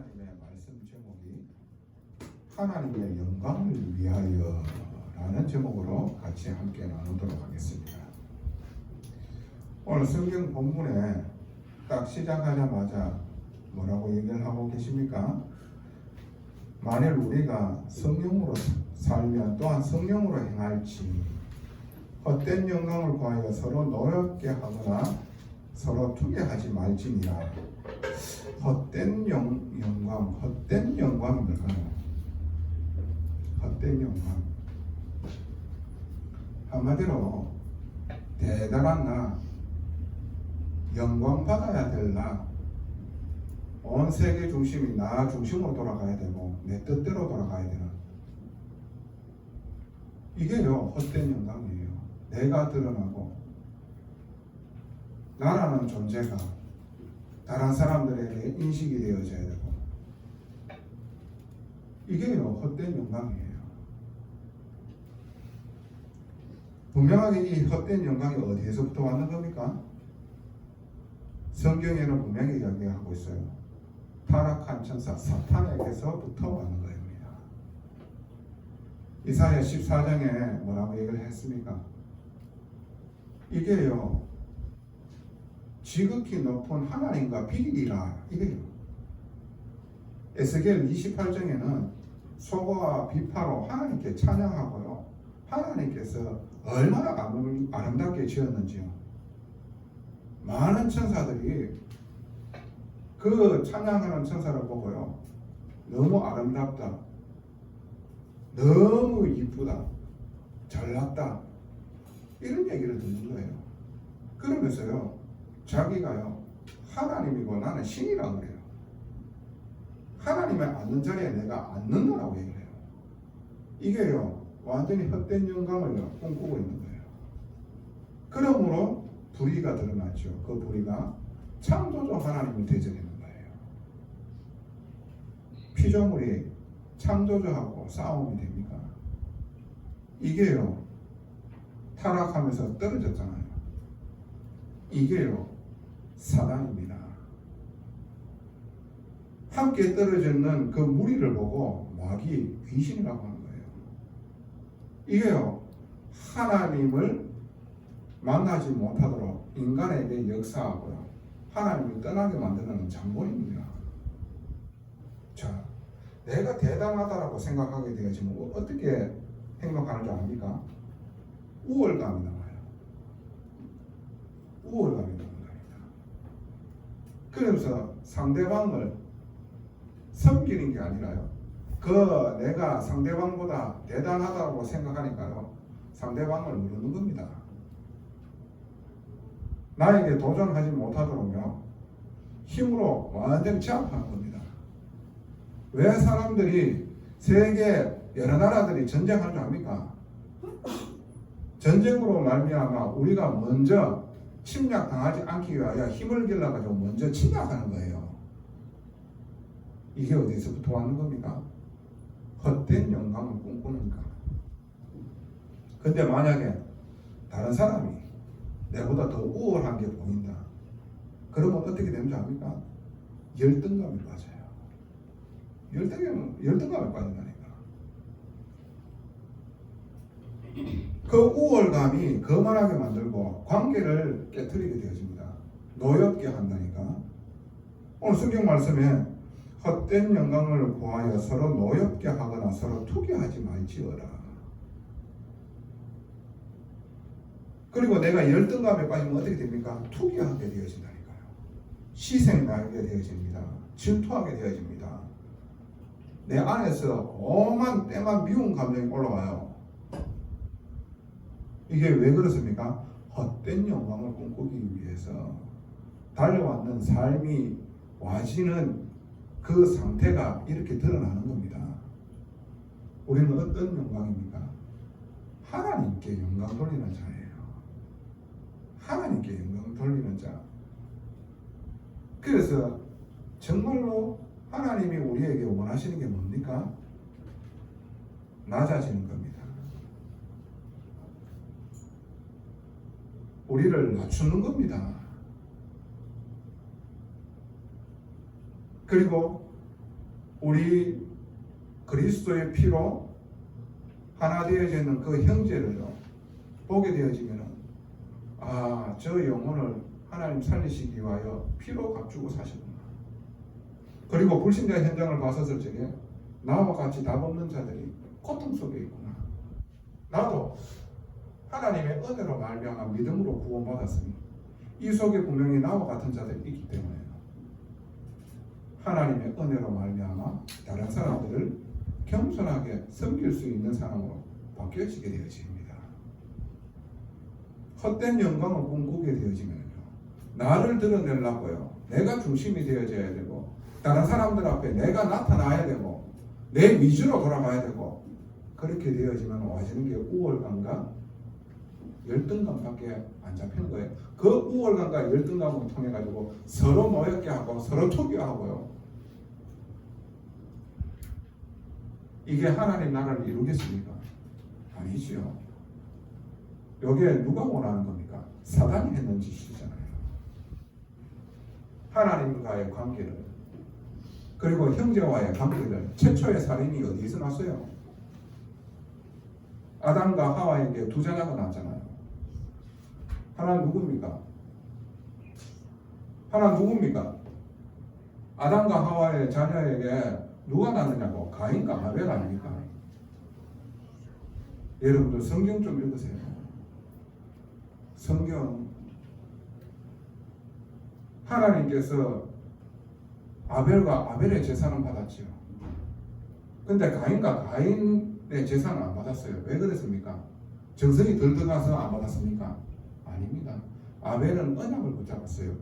하나님의 말씀 제목이 하나님의 영광을 위하여 라는 제목으로 같이 함께 나누도록 하겠습니다. 오늘 성경 본문에 딱 시작하자마자 뭐라고 얘기를 하고 계십니까? 만일 우리가 성령으로 살면 또한 성령으로 행할지 헛된 영광을 구하여 서로 노엽게 하거나 서로 투개하지 말지니라. 헛된 영광, 헛된 영광이 뭘까요? 헛된 영광. 한마디로 대단한 나, 영광 받아야 될 나, 온 세계 중심이 나 중심으로 돌아가야 되고 내 뜻대로 돌아가야 되는 이게요 헛된 영광이에요. 내가 드러나고 나라는 존재가 다른 사람들에게 인식이 되어져야 되고 이게요 헛된 영광이에요. 분명하게 이 헛된 영광이 어디에서부터 왔는 겁니까? 성경에는 분명히 이야기하고 있어요. 타락한 천사 사탄에게서부터 왔는 겁니다. 이사야 14장에 뭐라고 얘기를 했습니까? 이게요 지극히 높은 하나님과 비리라 이게요. 에스겔 28장에는 소고와 비파로 하나님께 찬양하고요. 하나님께서 얼마나 아름답게 지었는지요. 많은 천사들이 그 찬양하는 천사를 보고요. 너무 아름답다. 너무 이쁘다. 잘났다. 이런 얘기를 듣는 거예요. 그러면서요. 자기가요. 하나님이고 나는 신이라고 그래요. 하나님의 앉는 자리에 내가 앉는 거라고 얘기를 해요. 이게요. 완전히 헛된 영광을 꿈꾸고 있는 거예요. 그러므로 불의가 드러났죠. 그 불의가 창조주 하나님을 대적하는 거예요. 피조물이 창조주하고 싸움이 됩니까? 이게요. 타락하면서 떨어졌잖아요. 이게요. 사단입니다. 함께 떨어지는 그 무리를 보고 마귀 귀신이라고 하는 거예요. 이게요. 하나님을 만나지 못하도록 인간에게 역사하고요. 하나님을 떠나게 만드는 장본입니다. 자, 내가 대단하다라고 생각하게 되어지면 어떻게 행동하는 줄 압니까? 우월감이 나와요. 우월감이 나옵니다. 그러면서 상대방을 섬기는 게 아니라요. 내가 상대방보다 대단하다고 생각하니까요. 상대방을 누르는 겁니다. 나에게 도전하지 못하도록요. 힘으로 완전히 제압하는 겁니다. 왜 사람들이 세계 여러 나라들이 전쟁하는 줄 압니까? 전쟁으로 말미암아 우리가 먼저 침략당하지 않기 위하여 힘을 길러가지고 먼저 침략하는 거예요. 이게 어디서부터 왔는 겁니까? 헛된 영광을 꿈꾸니까. 근데 만약에 다른 사람이 내보다 더 우월한 게 보인다. 그러면 어떻게 되는 줄 압니까? 열등감이 빠져요. 열등감이 빠진다니까. 그 우월감이 거만하게 만들고 관계를 깨트리게 되어집니다. 노엽게 한다니까. 오늘 성경 말씀에 헛된 영광을 구하여 서로 노엽게 하거나 서로 투기하지 말지어라. 그리고 내가 열등감에 빠지면 어떻게 됩니까? 투기하게 되어진다니까요. 시생나게 되어집니다. 질투하게 되어집니다. 내 안에서 오만 때만 미운 감정이 올라와요. 이게 왜 그렇습니까? 헛된 영광을 꿈꾸기 위해서 달려왔는 삶이 와지는 그 상태가 이렇게 드러나는 겁니다. 우리는 어떤 영광입니까? 하나님께 영광 돌리는 자예요. 하나님께 영광 돌리는 자. 그래서 정말로 하나님이 우리에게 원하시는 게 뭡니까? 낮아지는 겁니다. 우리를 낮추는 겁니다. 그리고 우리 그리스도의 피로 하나 되어져 있는 그 형제를요 보게 되어지면은 저 영혼을 하나님 살리시기 위하여 피로 값주고 사셨구나. 그리고 불신자 현장을 봤었을 적에 나와 같이 답 없는 자들이 고통 속에 있구나. 나도 하나님의 은혜로 말미암아 믿음으로 구원받았으니 이 속에 분명히 나와 같은 자들이 있기 때문에 하나님의 은혜로 말미암아 다른 사람들을 겸손하게 섬길 수 있는 사람으로 바뀌어지게 되어집니다. 헛된 영광을 꿈꾸게 되어지면요 나를 드러내려고요 내가 중심이 되어져야 되고 다른 사람들 앞에 내가 나타나야 되고 내 위주로 돌아가야 되고 그렇게 되어지면 와지는 게 우월감과 열등감밖에 안 잡히는 거예요. 그 우월감과 열등감을 통해 가지고 서로 노엽게 하고 서로 투기하고요. 이게 하나님 나라를 이루겠습니까? 아니죠. 여기에 누가 원하는 겁니까? 사단이 했는 짓이잖아요. 하나님과의 관계를 그리고 형제와의 관계를 최초의 살인이 어디서 났어요? 아담과 하와에게 두 자녀가 났잖아요. 하나는 누굽니까? 하나는 누굽니까? 아담과 하와의 자녀에게 누가 낳느냐고? 가인과 아벨 아닙니까? 여러분들 성경 좀 읽으세요. 성경 하나님께서 아벨과 아벨의 재산은 받았지요. 근데 가인과 가인의 재산은 안 받았어요. 왜 그랬습니까? 정성이 덜 들어가서 안 받았습니까? 아닙니다. 아벨은 언약을 붙잡았어요.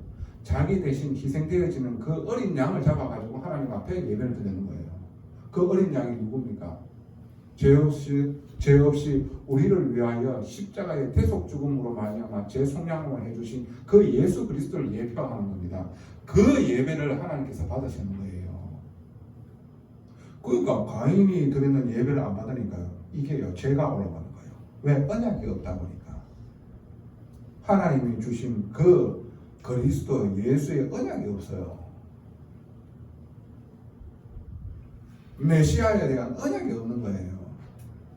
자기 대신 희생되어지는 그 어린 양을 잡아가지고 하나님 앞에 예배를 드리는 거예요. 그 어린 양이 누굽니까? 죄 없이 우리를 위하여 십자가의 대속 죽음으로 말미암아 죄 속량을 해주신 그 예수 그리스도를 예표하는 겁니다. 그 예배를 하나님께서 받으시는 거예요. 그러니까 가인이 드리는 예배를 안 받으니까요. 이게요 죄가 올라가는 거예요. 왜? 언약이 없다 보니까. 하나님이 주신 그 그리스도 예수의 언약이 없어요. 메시아에 대한 언약이 없는 거예요.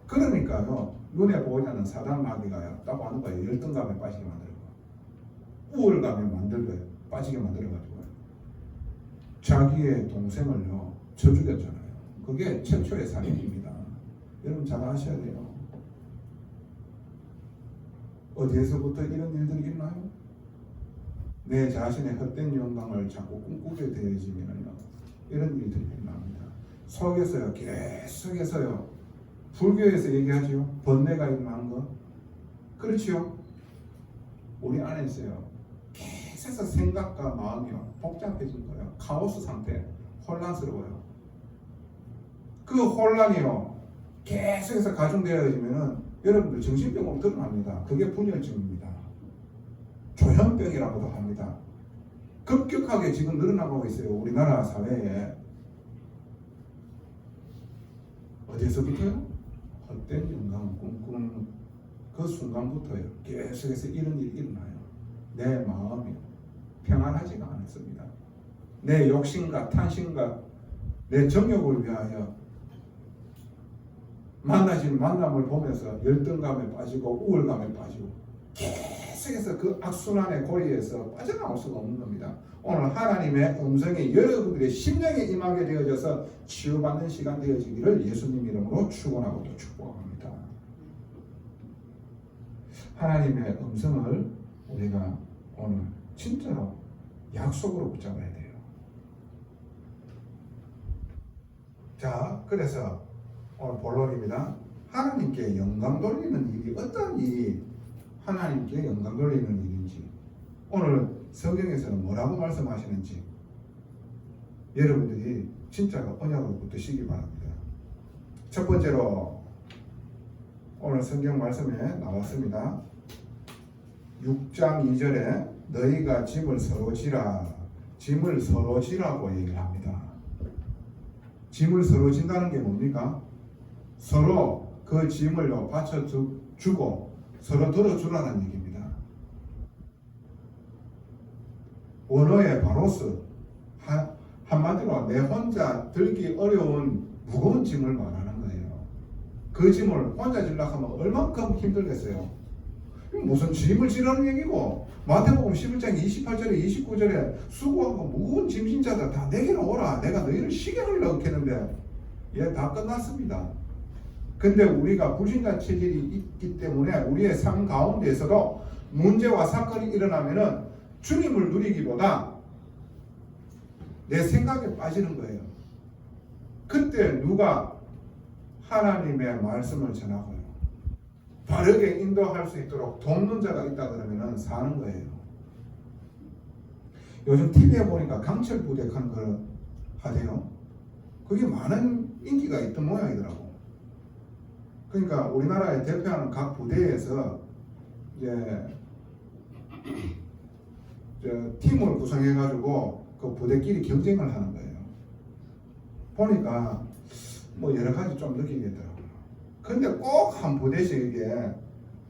그러니까요 눈에 보이지 않는 사단 마귀가요 딱 하는 거예요. 열등감에 빠지게 만들고 우월감에 만들고 빠지게 만들어가지고 자기의 동생을요 쳐 죽였잖아요. 그게 최초의 살인입니다. 여러분 잘 아셔야 돼요. 어디에서부터 이런 일들이 있나요? 내 자신의 헛된 영광을 자꾸 꿈꾸게 되어지면요 이런 일들이 일어납니다. 속에서요 계속해서요 불교에서 얘기하죠. 번뇌가 임한 것. 그렇지요. 우리 안에 있어요. 계속해서 생각과 마음이요 복잡해진 거예요. 카오스 상태, 혼란스러워요. 그 혼란이요 계속해서 가중되어지면은 여러분들 정신병으로 드러납니다. 그게 분열증입니다. 조현병이라고도 합니다. 급격하게 지금 늘어나고 있어요. 우리나라 사회에. 어디서부터요? 헛된 영광을 꿈꾸는 그 순간부터요 계속해서 이런 일이 일어나요. 내 마음이 평안하지가 않습니다. 내 욕심과 탄심과 내 정욕을 위하여 만나진 만남을 보면서 열등감에 빠지고 우월감에 빠지고 계속해서 그 악순환의 고리에서 빠져나올 수가 없는 겁니다. 오늘 하나님의 음성이 여러분들의 심령에 임하게 되어져서 치유받는 시간 되어지기를 예수님 이름으로 축원하고 또 축복합니다. 하나님의 음성을 우리가 오늘 진짜로 약속으로 붙잡아야 돼요. 자, 그래서 오늘 본론입니다. 하나님께 영광 돌리는 일이 어떤 일이 하나님께 영광 돌리는 일인지 오늘 성경에서는 뭐라고 말씀하시는지 여러분들이 진짜로 언약으로 붙으시기 바랍니다. 첫 번째로 오늘 성경 말씀에 나왔습니다. 6장 2절에 너희가 짐을 서로 지라, 짐을 서로 지라고 얘기를 합니다. 짐을 서로 진다는 게 뭡니까? 서로 그 짐을 받쳐주고 서로 들어주라는 얘기입니다. 원어의 바로스 한마디로 내 혼자 들기 어려운 무거운 짐을 말하는 거예요. 그 짐을 혼자 지려고 하면 얼만큼 힘들겠어요. 무슨 짐을 지라는 얘기고, 마태복음 11장 28절에 29절에 수고하고 무거운 짐진 자들 다 내게로 오라, 내가 너희를 쉬게 하려고 했는데 다 끝났습니다. 근데 우리가 불신자 체질이 있기 때문에 우리의 삶 가운데에서도 문제와 사건이 일어나면은 주님을 누리기보다 내 생각에 빠지는 거예요. 그때 누가 하나님의 말씀을 전하고요, 바르게 인도할 수 있도록 돕는 자가 있다 그러면 사는 거예요. 요즘 TV에 보니까 강철 부대하는 걸 하대요. 그게 많은 인기가 있던 모양이더라고. 그러니까 우리나라에 대표하는 각 부대에서 이제 팀을 구성해가지고 그 부대끼리 경쟁을 하는 거예요. 보니까 뭐 여러 가지 좀 느끼겠더라고요. 근데 꼭 한 부대씩에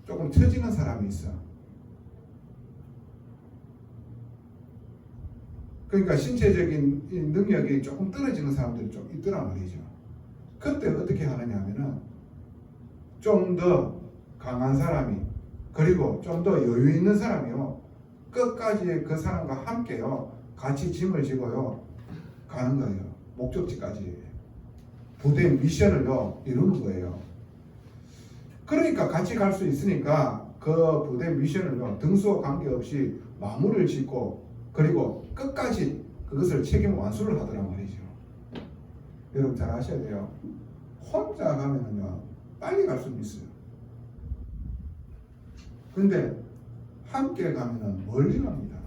조금 처지는 사람이 있어. 그러니까 신체적인 능력이 조금 떨어지는 사람들이 좀 있더란 말이죠. 그때 어떻게 하느냐 하면은 좀 더 강한 사람이, 그리고 좀 더 여유 있는 사람이요, 끝까지 그 사람과 함께요 같이 짐을 지고요 가는 거예요. 목적지까지 부대 미션을요 이루는 거예요. 그러니까 같이 갈 수 있으니까 그 부대 미션을요 등수와 관계없이 마무리를 짓고, 그리고 끝까지 그것을 책임 완수를 하더란 말이죠. 여러분 잘 아셔야 돼요. 혼자 가면은요 빨리 갈 수는 있어요. 근데 함께 가면은 멀리 갑니다.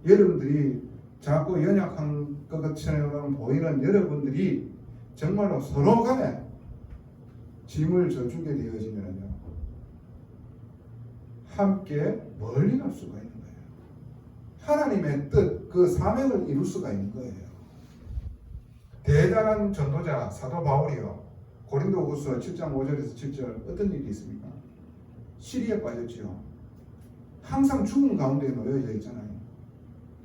여러분들이 자꾸 연약한 것처럼 보이는 여러분들이 정말로 서로 간에 짐을 져주게 되어지면요 함께 멀리 갈 수가 있는 거예요. 하나님의 뜻, 그 사명을 이룰 수가 있는 거예요. 대단한 전도자 사도 바울이요, 고린도후서 7장 5절에서 7절 어떤 일이 있습니까? 시리에 빠졌지요. 항상 죽음 가운데 놓여져 있잖아요.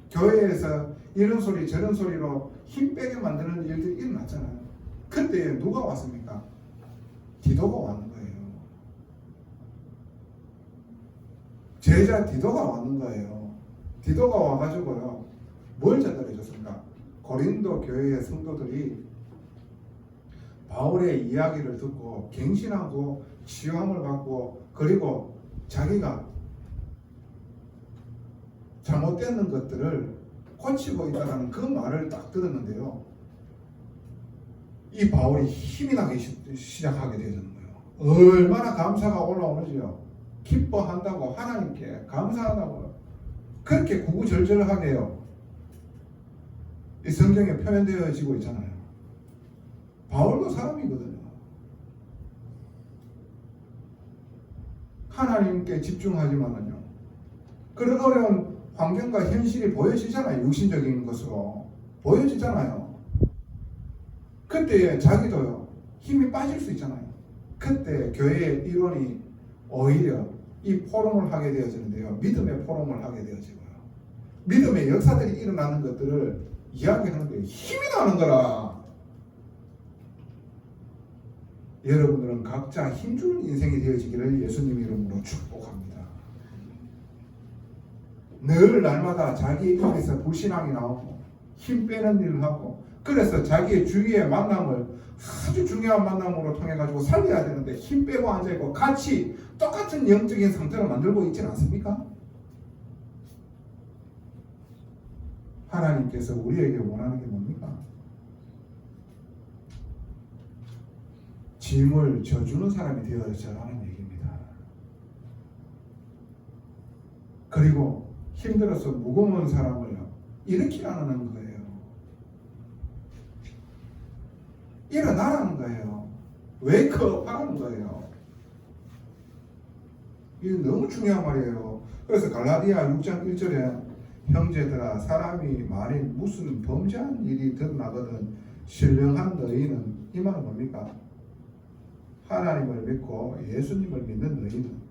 교회에서 이런 소리 저런 소리로 힘 빼게 만드는 일들이 일어났잖아요. 그때 누가 왔습니까? 디도가 왔는 거예요. 제자 디도가 왔는 거예요. 디도가 와가지고요 뭘 전달해줬습니까? 고린도 교회의 성도들이 바울의 이야기를 듣고 갱신하고 치유함을 받고, 그리고 자기가 잘못되는 것들을 고치고 있다는 그 말을 딱 들었는데요, 이 바울이 힘이 나기 시작하게 되는 거예요. 얼마나 감사가 올라오는지요. 기뻐한다고, 하나님께 감사하다고 그렇게 구구절절하게요 이 성경에 표현되어지고 있잖아요. 바울도 사람이거든요. 하나님께 집중하지만은요 그런 어려운 환경과 현실이 보여지잖아요. 육신적인 것으로 보여지잖아요. 그때 자기도요 힘이 빠질 수 있잖아요. 그때 교회의 일원이 오히려 이 포럼을 하게 되어지는데요, 믿음의 포럼을 하게 되어지고요, 믿음의 역사들이 일어나는 것들을 이야기하는 거예요. 힘이 나는 거라. 여러분들은 각자 힘주는 인생이 되어지기를 예수님 이름으로 축복합니다. 늘 날마다 자기 입에서 불신앙이 나오고 힘 빼는 일을 하고, 그래서 자기의 주위의 만남을 아주 중요한 만남으로 통해 가지고 살려야 되는데 힘 빼고 앉아있고 같이 똑같은 영적인 상태를 만들고 있지는 않습니까? 하나님께서 우리에게 원하는 게 뭡니까? 짐을 져주는 사람이 되어져라는 얘기입니다. 그리고 힘들어서 무거운 사람을 일으키라는 거예요. 일어나라는 거예요. 웨이크업 하라는 거예요. 이게 너무 중요한 말이에요. 그래서 갈라디아 6장 1절에 형제들아, 사람이 만일 무슨 범죄한 일이 드러나거든 신령한 너희는, 이 말은 뭡니까? 하나님을 믿고 예수님을 믿는 너희는,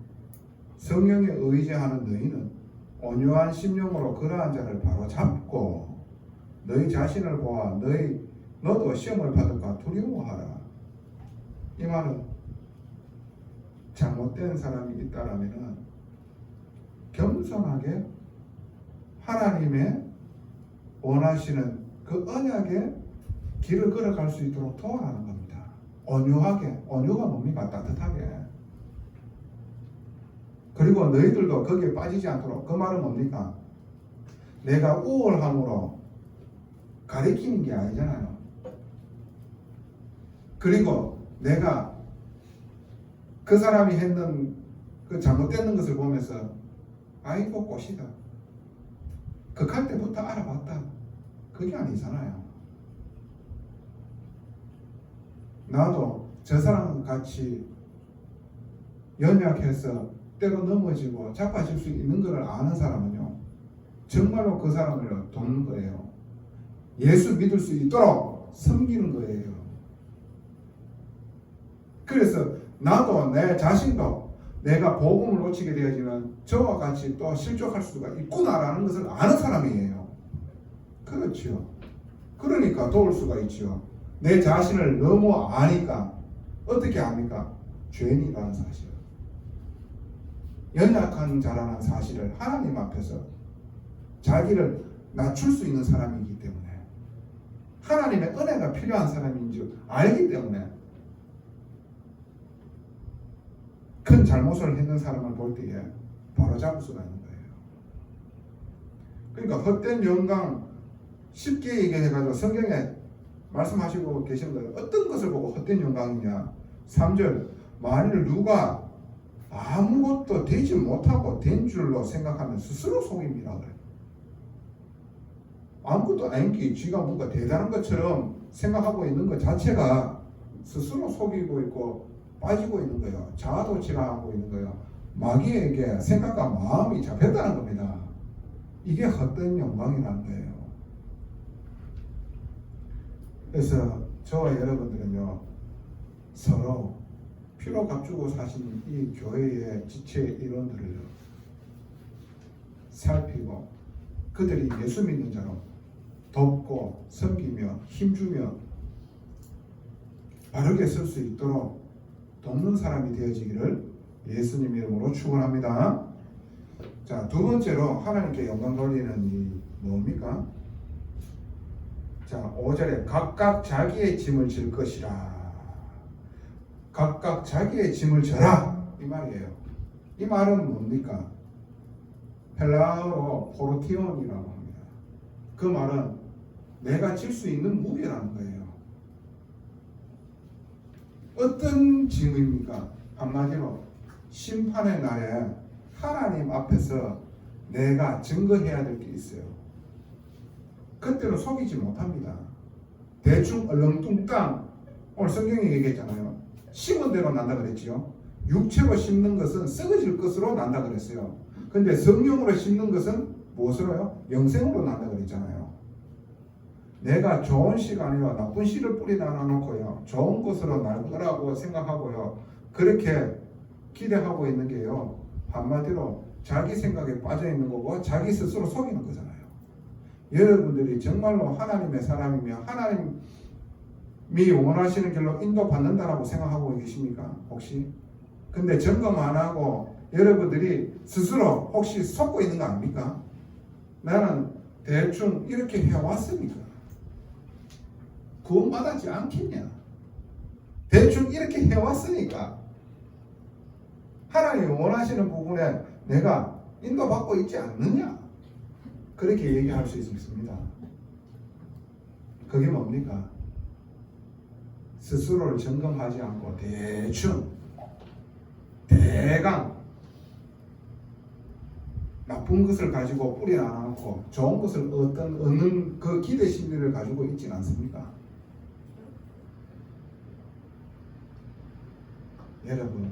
성령에 의지하는 너희는 온유한 심령으로 그러한 자를 바로 잡고 너희 자신을 보아 너도 시험을 받을까 두려워하라. 이 말은 잘못된 사람이 있다라면은 겸손하게 하나님의 원하시는 그 언약의 길을 걸어갈 수 있도록 도와라는 겁니다. 온유하게, 온유가 뭡니까? 따뜻하게. 그리고 너희들도 거기에 빠지지 않도록. 그 말은 뭡니까? 내가 우월함으로 가리키는 게 아니잖아요. 그리고 내가 그 사람이 했는 그 잘못되는 것을 보면서 아이고 꽃이다. 극할 때부터 알아봤다. 그게 아니잖아요. 나도 저 사람 같이 연약해서 때로 넘어지고 자빠질 수 있는 것을 아는 사람은요, 정말로 그 사람을 돕는 거예요. 예수 믿을 수 있도록 섬기는 거예요. 그래서 나도 내 자신도 내가 복음을 놓치게 되어지면 저와 같이 또 실족할 수가 있구나라는 것을 아는 사람이에요. 그렇죠. 그러니까 도울 수가 있죠. 내 자신을 너무 아니까 어떻게 합니까? 죄인이라는 사실, 연약한 자라는 사실을 하나님 앞에서 자기를 낮출 수 있는 사람이기 때문에, 하나님의 은혜가 필요한 사람인 줄 알기 때문에 큰 잘못을 했는 사람을 볼 때에 바로 잡을 수가 있는 거예요. 그러니까 헛된 영광 쉽게 얘기해가지고 성경에 말씀하시고 계신 거예요. 어떤 것을 보고 헛된 영광이냐? 3절, 만일 누가 아무것도 되지 못하고 된 줄로 생각하면 스스로 속입니다. 아무것도 아닌 게 쥐가 뭔가 대단한 것처럼 생각하고 있는 것 자체가 스스로 속이고 있고 빠지고 있는 거예요. 자아도취하고 있는 거예요. 마귀에게 생각과 마음이 잡혔다는 겁니다. 이게 헛된 영광이라는 거예요. 그래서 저와 여러분들은요, 서로 피로 값주고 사신 이 교회의 지체 일원들을 살피고 그들이 예수 믿는 자로 돕고 섬기며 힘주며 바르게 설 수 있도록 돕는 사람이 되어지기를 예수님 이름으로 축원합니다. 자, 두 번째로 하나님께 영광 돌리는 이 뭡니까? 자, 5절에 각각 자기의 짐을 질 것이라. 각각 자기의 짐을 져라, 이 말이에요. 이 말은 뭡니까? 헬라어로 포르티온이라고 합니다. 그 말은 내가 질 수 있는 무게라는 거예요. 어떤 짐입니까? 한마디로 심판의 날에 하나님 앞에서 내가 증거해야 될 게 있어요. 그때는 속이지 못합니다. 대충 얼렁뚱땅, 오늘 성경이 얘기했잖아요. 심은 대로 난다 그랬지요. 육체로 심는 것은 썩어질 것으로 난다 그랬어요. 근데 성령으로 심는 것은 무엇으로요? 영생으로 난다 그랬잖아요. 내가 좋은 씨가 아니라 나쁜 씨를 뿌리다 놔놓고요, 좋은 것으로 날 거라고 생각하고요, 그렇게 기대하고 있는 게요, 한마디로 자기 생각에 빠져 있는 거고 자기 스스로 속이는 거잖아요. 여러분들이 정말로 하나님의 사람이며 하나님이 원하시는 길로 인도받는다라고 생각하고 계십니까? 혹시? 근데 점검 안 하고 여러분들이 스스로 혹시 속고 있는 거 아닙니까? 나는 대충 이렇게 해왔으니까 구원받았지 않겠냐? 대충 이렇게 해왔으니까 하나님이 원하시는 부분에 내가 인도받고 있지 않느냐? 그렇게 얘기할 수 있습니다. 그게 뭡니까? 스스로를 점검하지 않고 대강 나쁜 것을 가지고 뿌리 놔놓고 좋은 것을 얻는 그 기대 심리를 가지고 있지는 않습니까? 여러분,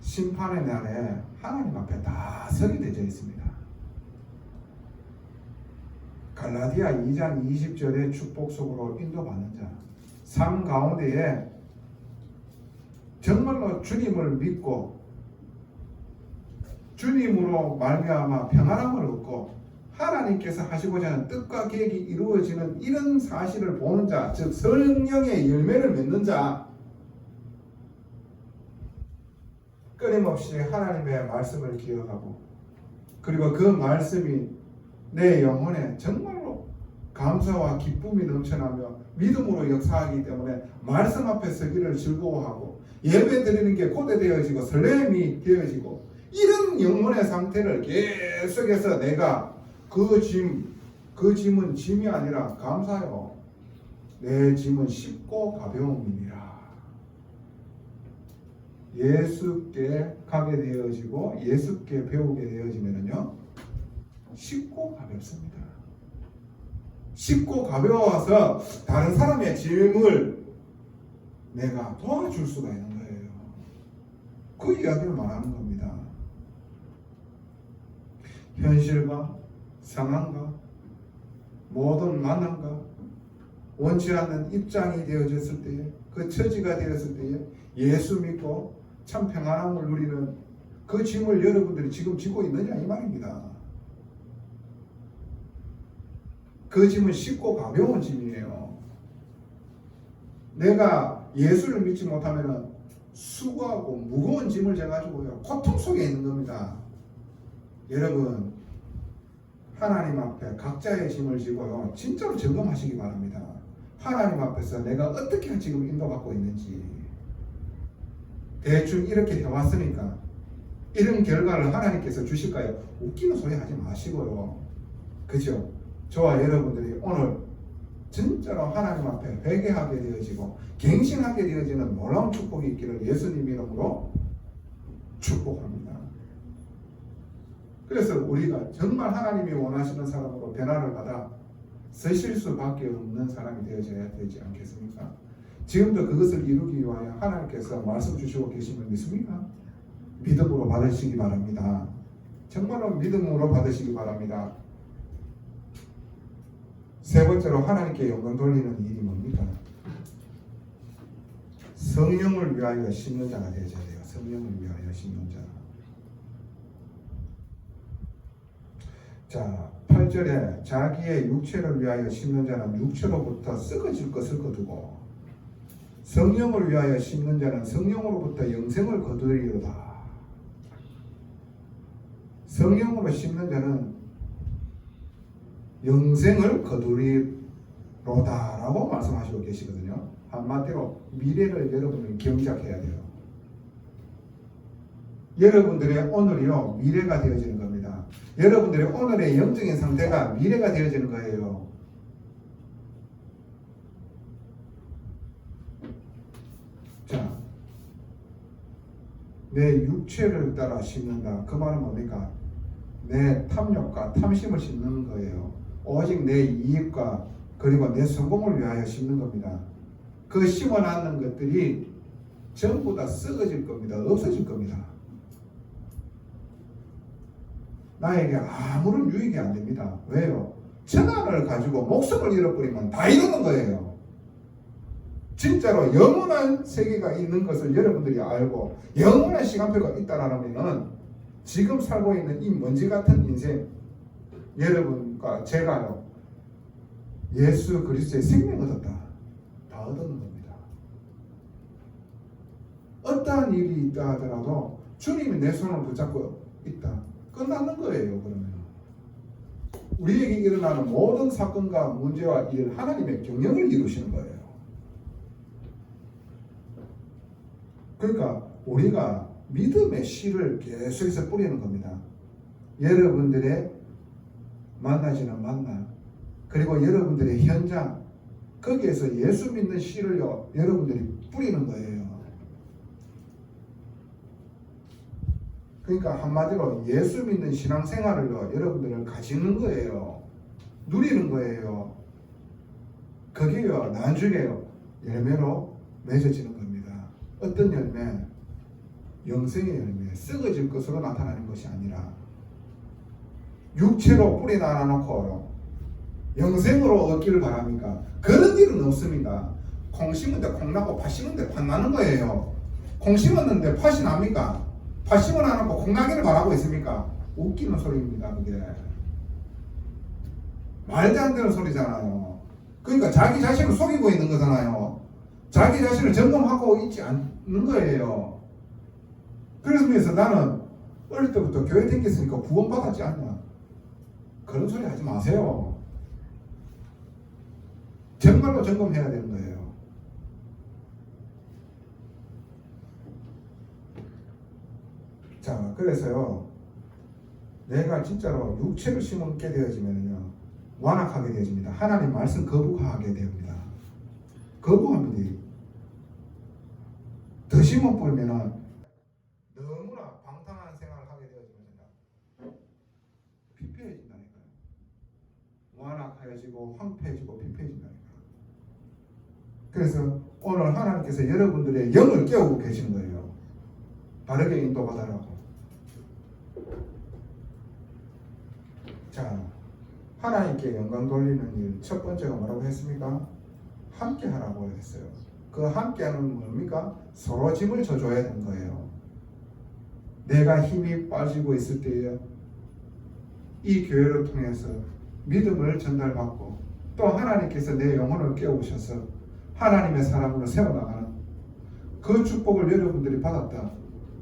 심판의 날에 하나님 앞에 다 서게 되어 있습니다. 갈라디아 2장 20절의 축복 속으로 인도받는 자, 삶 가운데에 정말로 주님을 믿고 주님으로 말미암아 평안함을 얻고 하나님께서 하시고자 하는 뜻과 계획이 이루어지는 이런 사실을 보는 자, 즉 성령의 열매를 맺는 자, 끊임없이 하나님의 말씀을 기억하고 그리고 그 말씀이 내 영혼에 정말로 감사와 기쁨이 넘쳐나며 믿음으로 역사하기 때문에 말씀 앞에 서기를 즐거워하고 예배 드리는 게 고대되어지고 설렘이 되어지고 이런 영혼의 상태를 계속해서 내가 그 짐은 짐이 아니라 감사요. 내 짐은 쉽고 가벼움이니라. 예수께 가게 되어지고 예수께 배우게 되어지면요 쉽고 가볍습니다. 쉽고 가벼워서 다른 사람의 짐을 내가 도와줄 수가 있는 거예요. 그 이야기를 말하는 겁니다. 현실과 상황과 모든 만남과 원치 않는 입장이 되어졌을 때에 그 처지가 되었을 때에 예수 믿고 참 평안함을 누리는 그 짐을 여러분들이 지금 지고 있느냐 이 말입니다. 그 짐은 쉽고 가벼운 짐이에요. 내가 예수를 믿지 못하면 수고하고 무거운 짐을 져가지고요 고통 속에 있는 겁니다. 여러분 하나님 앞에 각자의 짐을 지고요 진짜로 점검하시기 바랍니다. 하나님 앞에서 내가 어떻게 지금 인도받고 있는지 대충 이렇게 해왔으니까 이런 결과를 하나님께서 주실까요? 웃기는 소리 하지 마시고요. 그죠? 저와 여러분들이 오늘 진짜로 하나님 앞에 회개하게 되어지고 갱신하게 되어지는 놀라운 축복이 있기를 예수님 이름으로 축복합니다. 그래서 우리가 정말 하나님이 원하시는 사람으로 변화를 받아 쓰실 수밖에 없는 사람이 되어져야 되지 않겠습니까? 지금도 그것을 이루기 위하여 하나님께서 말씀 주시고 계심을 믿습니까? 믿음으로 받으시기 바랍니다. 정말로 믿음으로 받으시기 바랍니다. 세 번째로 하나님께 영광 돌리는 일이 뭡니까? 성령을 위하여 심는 자가 되어야 돼요. 성령을 위하여 심는 자. 자, 8절에 자기의 육체를 위하여 심는 자는 육체로부터 썩어질 것을 거두고 성령을 위하여 심는 자는 성령으로부터 영생을 거두리로다. 성령으로 심는 자는 영생을 거두리로다라고 말씀하시고 계시거든요. 한마디로 미래를 여러분은 경작해야 돼요. 여러분들의 오늘이요 미래가 되어지는 겁니다. 여러분들의 오늘의 영적인 상태가 미래가 되어지는 거예요. 자, 내 육체를 따라 심는다. 그 말은 뭡니까? 내 탐욕과 탐심을 심는 거예요. 오직 내 이익과 그리고 내 성공을 위하여 심는 겁니다. 그 심어놨는 것들이 전부 다 썩어질 겁니다. 없어질 겁니다. 나에게 아무런 유익이 안 됩니다. 왜요? 천하를 가지고 목숨을 잃어버리면 다 잃는 거예요. 진짜로 영원한 세계가 있는 것을 여러분들이 알고 영원한 시간표가 있다라면 지금 살고 있는 이 먼지 같은 인생 여러분과 제가요 예수 그리스도의 생명 얻었다. 다 얻는 겁니다. 어떠한 일이 있다 하더라도 주님이 내 손을 붙잡고 있다. 끝나는 거예요. 그러면 우리에게 일어나는 모든 사건과 문제와 일 하나님의 경영을 이루시는 거예요. 그러니까 우리가 믿음의 씨를 계속해서 뿌리는 겁니다. 여러분들의 만나지는 만남 그리고 여러분들의 현장 거기에서 예수 믿는 씨를요 여러분들이 뿌리는 거예요. 그러니까 한마디로 예수 믿는 신앙생활을요 여러분들은 가지는 거예요. 누리는 거예요. 그게요 나중에요 열매로 맺어지는 겁니다. 어떤 열매? 영생의 열매, 썩어질 것으로 나타나는 것이 아니라 육체로 뿌리 날아놓고 영생으로 얻기를 바랍니까? 그런 일은 없습니다. 콩 심은데 콩 나고 팥 심은데 팥 나는 거예요. 콩 심었는데 팥이 납니까? 팥 심어놔놓고 콩 나기를 바라고 있습니까? 웃기는 소리입니다. 그게 말도 안 되는 소리잖아요. 그러니까 자기 자신을 속이고 있는 거잖아요. 자기 자신을 점검하고 있지 않는 거예요. 그래서 나는 어릴 때부터 교회 다녔으니까 구원받았지 않냐. 그런 소리 하지 마세요. 정말로 점검해야 되는 거예요. 자, 그래서요, 내가 진짜로 육체를 심게 되어지면요, 완악하게 되어집니다. 하나님 말씀 거부하게 됩니다. 거부합니다. 더 심어 보면은 너무나 방탕한 생활을 하게 되어집니다. 피폐해진다니까요. 완악해지고 황폐해지고 피폐해진다니까요. 그래서 오늘 하나님께서 여러분들의 영을 깨우고 계시는 거예요. 바르게 인도받아라고. 자, 하나님께 영광 돌리는 일 첫 번째가 뭐라고 했습니까? 함께 하라고 했어요. 그 함께 하는 뭡니까? 서로 짐을 져줘야 되는 거예요. 내가 힘이 빠지고 있을 때에 이 교회를 통해서 믿음을 전달받고 또 하나님께서 내 영혼을 깨우셔서 하나님의 사람으로 세워나가는 그 축복을 여러분들이 받았다.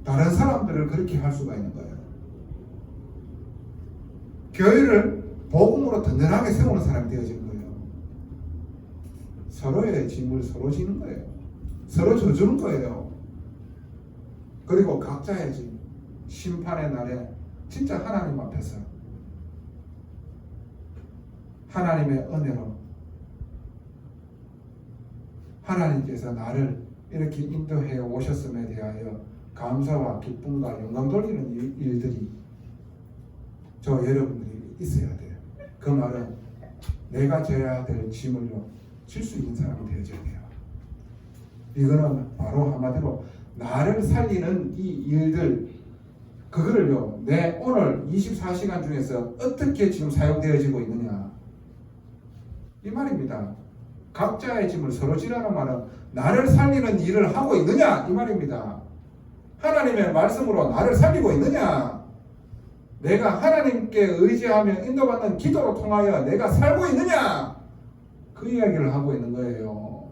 다른 사람들을 그렇게 할 수가 있는 거예요. 교회를 복음으로 든든하게 세우는 사람이 되어지는 거예요. 서로의 짐을 서로 지는 거예요. 서로 져주는 거예요. 그리고 각자의 짐, 심판의 날에 진짜 하나님 앞에서 하나님의 은혜로 하나님께서 나를 이렇게 인도해 오셨음에 대하여 감사와 기쁨과 영광 돌리는 일들이 저 여러분들이 있어야 돼요. 그 말은 내가 져야 될 짐을요 질 수 있는 사람이 되어져야 돼요. 이거는 바로 한마디로 나를 살리는 이 일들, 그거를요 내 오늘 24시간 중에서 어떻게 지금 사용되어지고 있느냐 이 말입니다. 각자의 짐을 서로 지라는 말은 나를 살리는 일을 하고 있느냐 이 말입니다. 하나님의 말씀으로 나를 살리고 있느냐, 내가 하나님께 의지하며 인도받는 기도로 통하여 내가 살고 있느냐, 그 이야기를 하고 있는 거예요.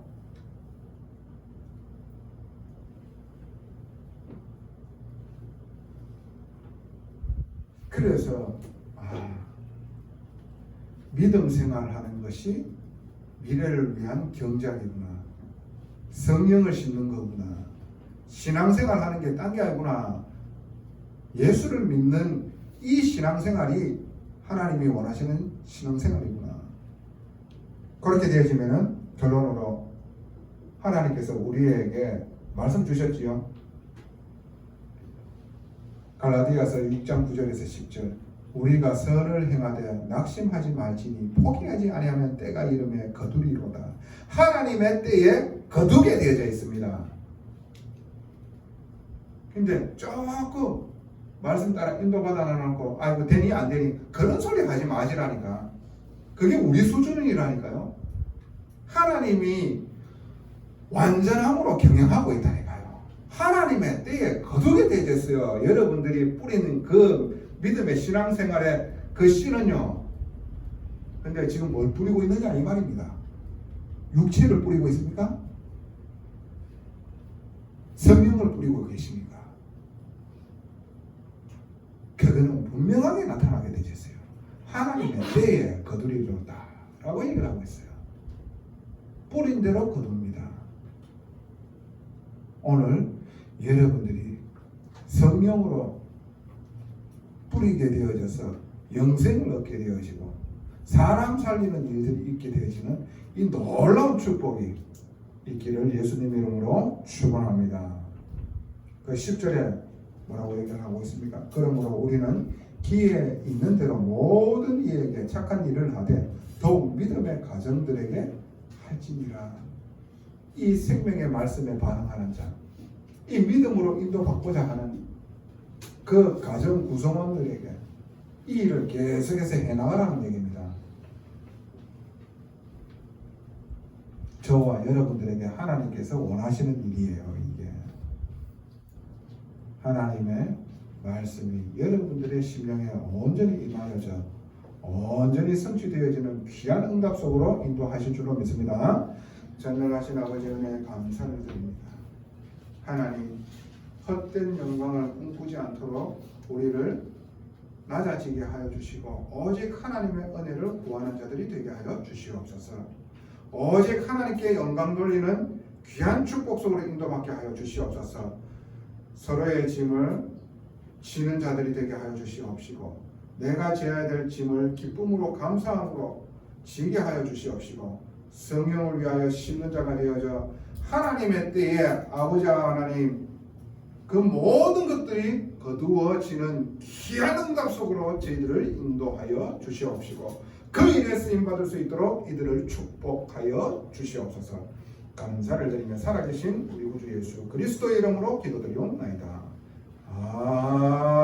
그래서 믿음 생활하는 것이 미래를 위한 경작이구나, 성령을 심는 거구나, 신앙생활 하는 게 딴 게 아니구나, 예수를 믿는 이 신앙생활이 하나님이 원하시는 신앙생활이구나. 그렇게 되어지면은 결론으로 하나님께서 우리에게 말씀 주셨지요. 갈라디아서 6장 9절에서 10절, 우리가 선을 행하되 낙심하지 말지니 포기하지 아니하면 때가 이름에 거두리로다. 하나님의 때에 거두게 되어져 있습니다. 근데 조금 말씀 따라 인도받아 놓고 아이고 되니 안 되니 그런 소리 하지 마시라니까. 그게 우리 수준이라니까요. 하나님이 완전함으로 경영하고 있다니까요. 하나님의 때에 거두게 되어졌어요. 여러분들이 뿌리는 그 믿음의 신앙생활의 그 씨는요, 근데 지금 뭘 뿌리고 있느냐 이 말입니다. 육체를 뿌리고 있습니까? 성령을 뿌리고 계십니까? 그거는 분명하게 나타나게 되셨어요. 하나님의 때에 거두리로다 라고 얘기를 하고 있어요. 뿌린 대로 거둡니다. 오늘 여러분들이 성령으로 뿌리게 되어져서 영생을 얻게 되어지고 사람 살리는 일들이 있게 되어지는 이 놀라운 축복이 있기를 예수님 이름으로 축원합니다. 그 10절에 뭐라고 얘기를 하고 있습니까? 그러므로 우리는 기회 있는 대로 모든 이에게 착한 일을 하되 더욱 믿음의 가정들에게 할지니라. 이 생명의 말씀에 반응하는 자, 이 믿음으로 인도받고자 하는 그 가정 구성원들에게 이 일을 계속해서 해나가라는 얘기입니다. 저와 여러분들에게 하나님께서 원하시는 일이에요. 이게 하나님의 말씀이 여러분들의 심령에 온전히 임하여져 온전히 성취되어지는 귀한 응답 속으로 인도하실 줄로 믿습니다. 전능하신 아버지 은혜에 감사를 드립니다. 하나님, 헛된 영광을 꿈꾸지 않도록 우리를 낮아지게 하여 주시고 오직 하나님의 은혜를 구하는 자들이 되게 하여 주시옵소서. 오직 하나님께 영광 돌리는 귀한 축복 속으로 인도받게 하여 주시옵소서. 서로의 짐을 지는 자들이 되게 하여 주시옵시고 내가 지어야 될 짐을 기쁨으로 감사함으로 지게 하여 주시옵시고 성령을 위하여 심는 자가 되어져 하나님의 때에 아버지 하나님 그 모든 것들이 거두어지는 귀한 응답 속으로 저희들을 인도하여 주시옵시고 그 일에 쓰임받을 수 있도록 이들을 축복하여 주시옵소서. 감사를 드리며 살아계신 우리 구주 예수 그리스도의 이름으로 기도드리옵나이다. 아멘.